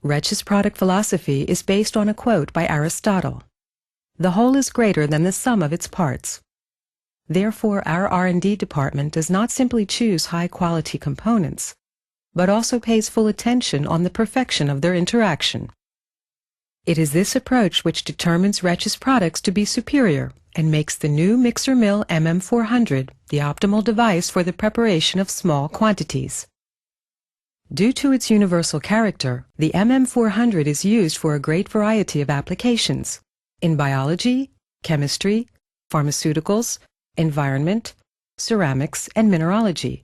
Retsch's product philosophy is based on a quote by Aristotle: "The whole is greater than the sum of its parts." Therefore, our R&D department does not simply choose high-quality components, but also pays full attention on the perfection of their interaction. It is this approach which determines Retsch's products to be superior and makes the new mixer mill MM400 the optimal device for the preparation of small quantities. Due to its universal character, the MM400 is used for a great variety of applications in biology, chemistry, pharmaceuticals, environment, ceramics, and mineralogy.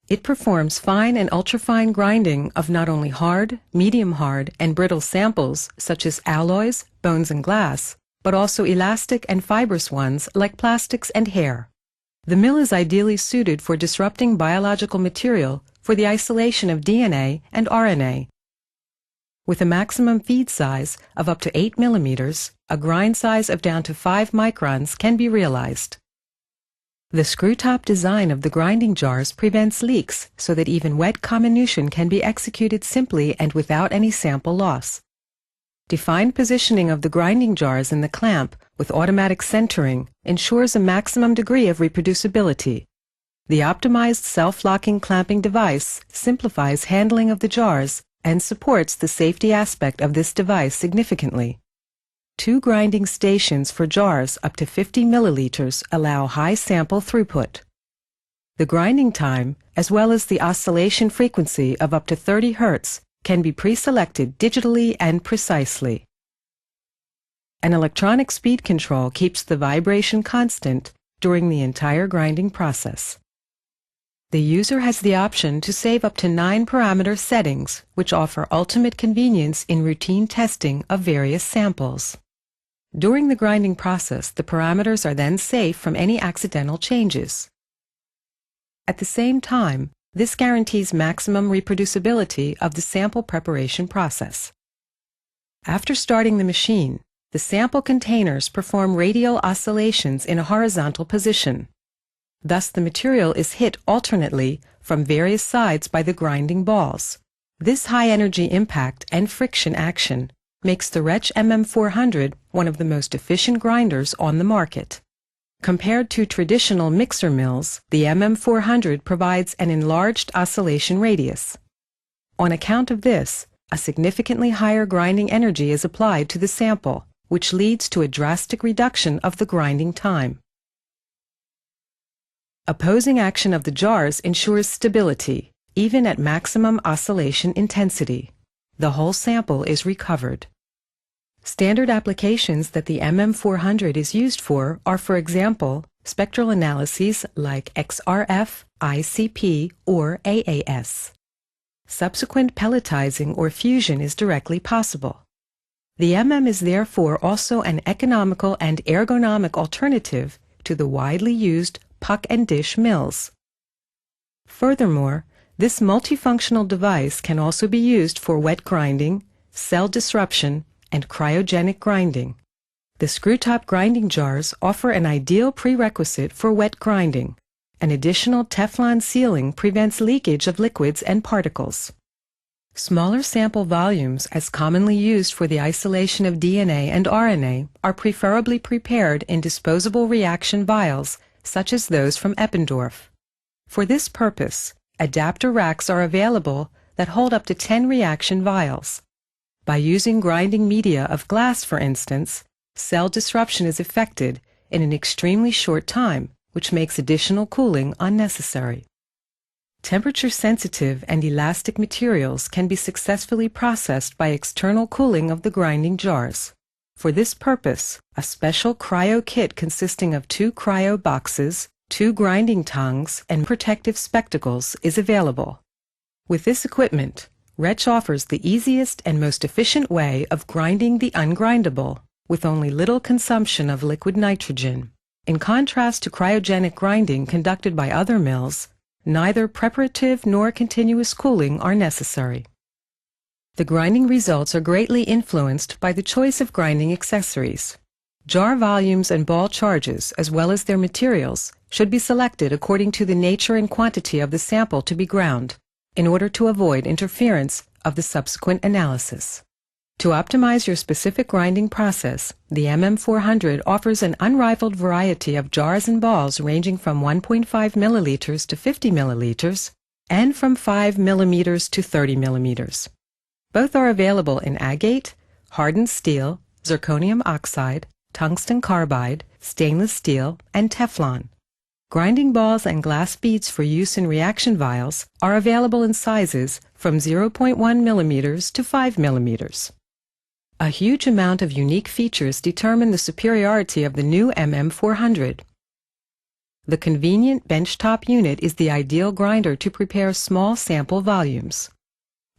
It performs fine and ultrafine grinding of not only hard, medium-hard, and brittle samples such as alloys, bones, and glass, but also elastic and fibrous ones like plastics and hair. The mill is ideally suited for disrupting biological material for the isolation of DNA and RNA. With a maximum feed size of up to 8 millimeters, a grind size of down to 5 microns can be realized. The screw-top design of the grinding jars prevents leaks so that even wet comminution can be executed simply and without any sample loss. Defined positioning of the grinding jars in the clamp with automatic centering ensures a maximum degree of reproducibility. The optimized self-locking clamping device simplifies handling of the jars and supports the safety aspect of this device significantly. 2 grinding stations for jars up to 50 milliliters allow high sample throughput. The grinding time, as well as the oscillation frequency of up to 30 Hz, can be pre-selected digitally and precisely. An electronic speed control keeps the vibration constant during the entire grinding process. The user has the option to save up to 9 parameter settings, which offer ultimate convenience in routine testing of various samples. During the grinding process, the parameters are then safe from any accidental changes. At the same time, this guarantees maximum reproducibility of the sample preparation process. After starting the machine, the sample containers perform radial oscillations in a horizontal position. Thus, the material is hit alternately from various sides by the grinding balls. This high-energy impact and friction action makes the Retsch MM400 one of the most efficient grinders on the market. Compared to traditional mixer mills, the MM400 provides an enlarged oscillation radius. On account of this, a significantly higher grinding energy is applied to the sample, which leads to a drastic reduction of the grinding time. Opposing action of the jars ensures stability, even at maximum oscillation intensity. The whole sample is recovered. Standard applications that the MM400 is used for are, for example, spectral analyses like XRF, ICP, or AAS. Subsequent pelletizing or fusion is directly possible. The MM is therefore also an economical and ergonomic alternative to the widely used puck and dish mills. Furthermore, this multifunctional device can also be used for wet grinding, cell disruption, and cryogenic grinding. The screw-top grinding jars offer an ideal prerequisite for wet grinding. An additional Teflon sealing prevents leakage of liquids and particles. Smaller sample volumes, as commonly used for the isolation of DNA and RNA, are preferably prepared in disposable reaction vials, such as those from Eppendorf. For this purpose, adapter racks are available that hold up to 10 reaction vials. By using grinding media of glass, for instance, cell disruption is effected in an extremely short time, which makes additional cooling unnecessary. Temperature-sensitive and elastic materials can be successfully processed by external cooling of the grinding jars. For this purpose, a special cryo kit consisting of 2 cryo boxes, 2 grinding tongs, and protective spectacles is available. With this equipment, Retsch offers the easiest and most efficient way of grinding the ungrindable, with only little consumption of liquid nitrogen. In contrast to cryogenic grinding conducted by other mills, neither preparative nor continuous cooling are necessary. The grinding results are greatly influenced by the choice of grinding accessories. Jar volumes and ball charges, as well as their materials, should be selected according to the nature and quantity of the sample to be ground, in order to avoid interference of the subsequent analysis. To optimize your specific grinding process, the MM400 offers an unrivaled variety of jars and balls ranging from 1.5 milliliters to 50 milliliters and from 5 millimeters to 30 millimeters. Both are available in agate, hardened steel, zirconium oxide, tungsten carbide, stainless steel, and Teflon. Grinding balls and glass beads for use in reaction vials are available in sizes from 0.1 millimeters to 5 millimeters. A huge amount of unique features determine the superiority of the new MM400. The convenient benchtop unit is the ideal grinder to prepare small sample volumes.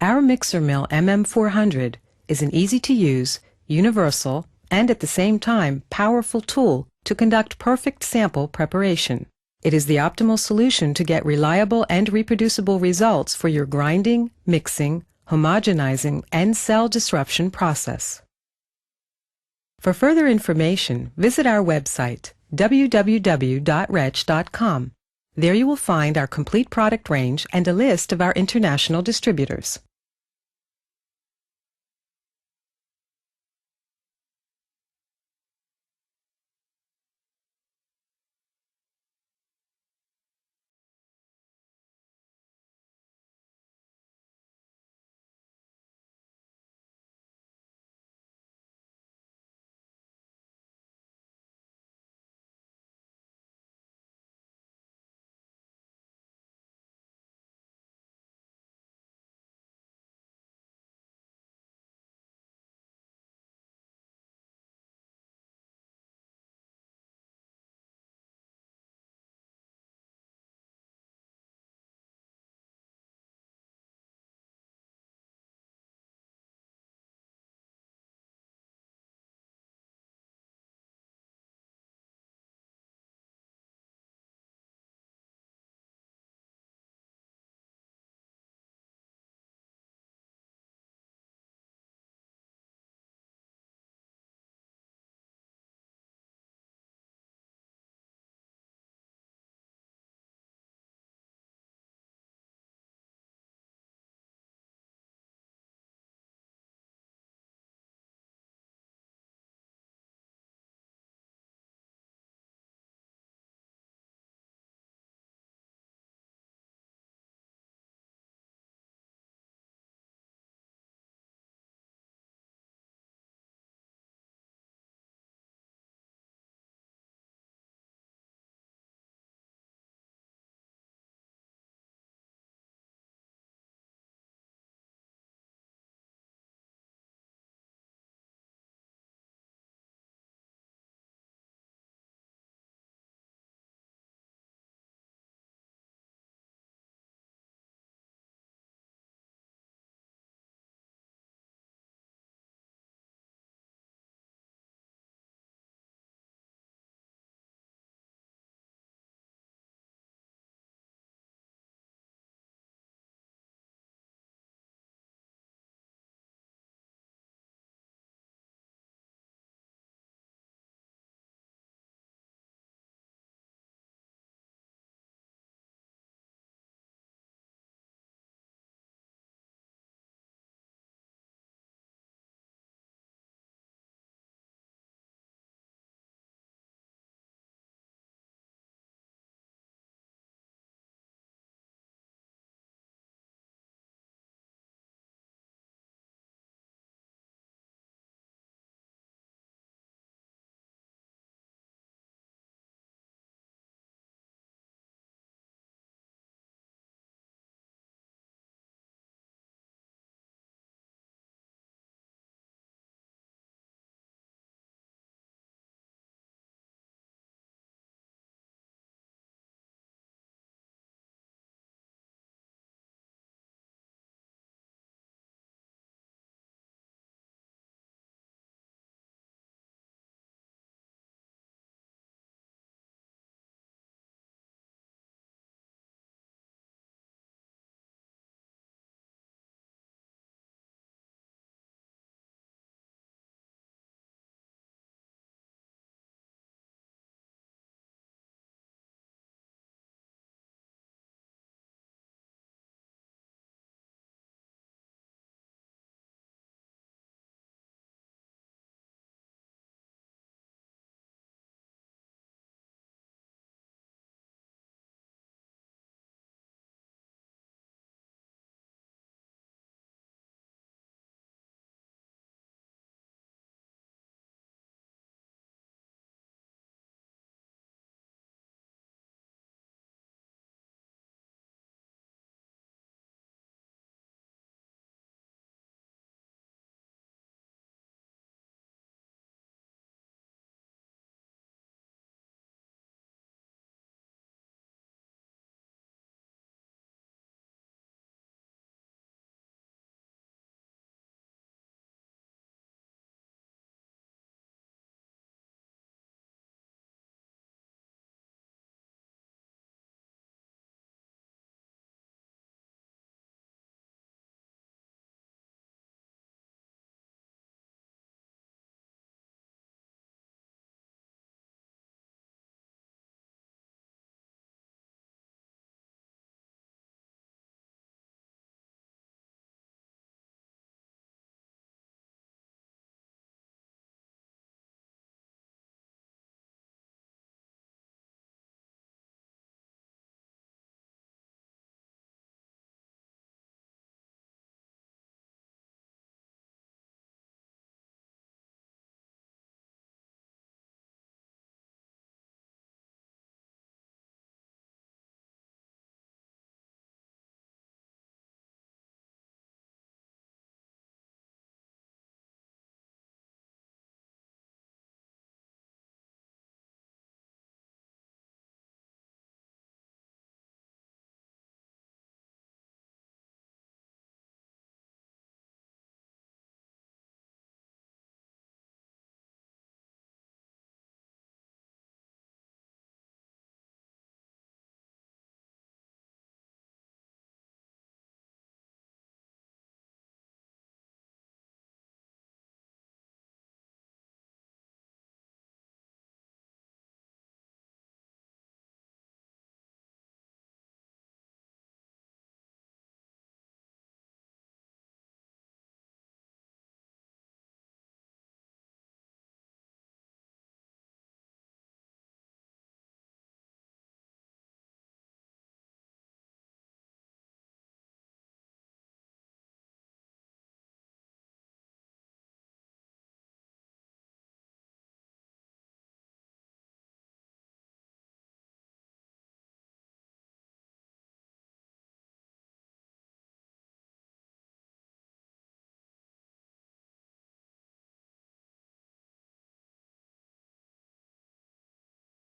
Our mixer mill MM400 is an easy-to-use, universal, and at the same time powerful tool to conduct perfect sample preparation. It is the optimal solution to get reliable and reproducible results for your grinding, mixing, homogenizing, and cell disruption process. For further information, visit our website, www.retsch.com. There you will find our complete product range and a list of our international distributors.